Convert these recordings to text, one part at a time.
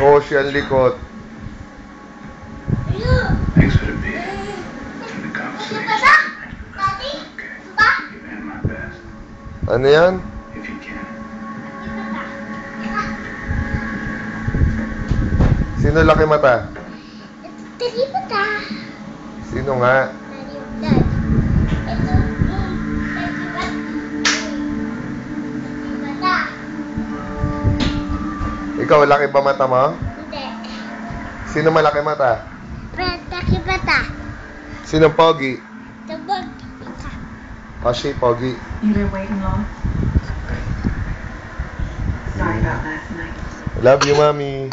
Oshi ang likot. Thanks for the beer. For the conversation. Okay. Give him my best. Ano yan? If you can. Sino laki mata? Mata. Sino nga? Ikaw, laki ba mata mo? Hindi. Sino malaki mata? Laki mata. Sino pogi? Tabag. Oshi, pogi. You been waiting long? Sorry about last night. Love you, mami.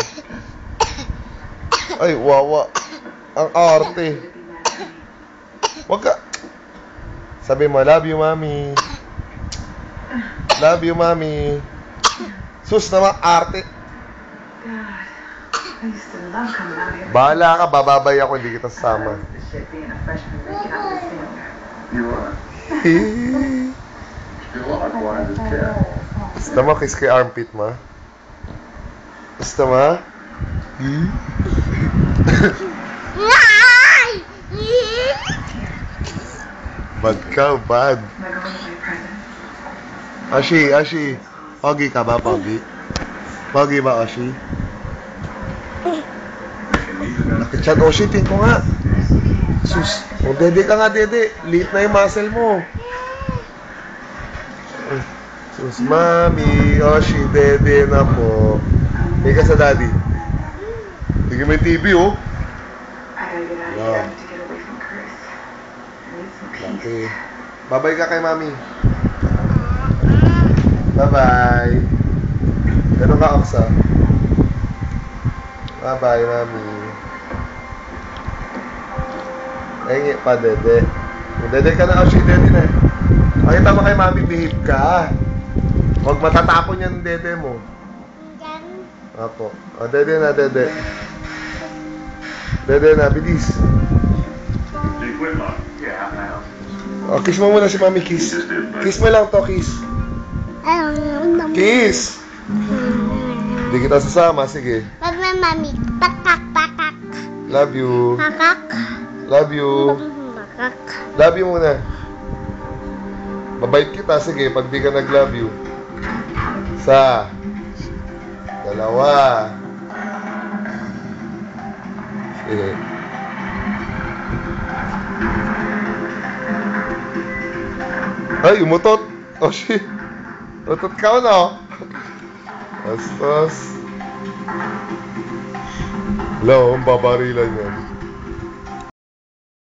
Ay, wawa. Ang arte. Wag ka. Sabi mo, love you, mami. Love you, mami. Sus naman, arte. God, I used to love coming out here. Bahala ka, bababay ako, hindi kita sasama. This shit being a freshman making out with Sam. You are. You are the one that's care. Gusto mo, kiss ko yung armpit mo? Gusto mo? Bad ka, bad. Am I going to be present? Ashi. Pogi ka ba, Pogi? Pogi ba, Ashi? Nakichat, Oshi, tingin ko nga. Sus, o dede ka nga, dede. Liit na yung muscle mo. Sus, mami, Oshi, dede na po. Hindi ka sa daddy. Sige, may TV, oh. I gotta get out of here. I have to get away from Chris. I need some peace. Okay. Bye-bye ka kay mami. Bye-bye. Ganun ka, Oksa. Bye-bye, mami. Ay, pa, dede. Dede ka na, Oshi, dede na. Pakita mo kay mami, behave ka. Huwag matatapon yan, dede mo. Apo. O, dede na, dede. Dede na, bilis. Big Whitlock. Yeah, how can I help you? O, kiss mo muna si mami, kiss. Kiss mo lang to, kiss. Kiss! Hindi kita sasama, sige. Wag na, mami. Pakak. Love you. Pakak. Love you. Pakak. Love you muna. Babait kita, sige, pag di ka nag-love you. Isa. Dalawa. Sige. Ay, umutot. Oh, shit. Utot ka na, oh. Astos. Hello, ang babarilan yan.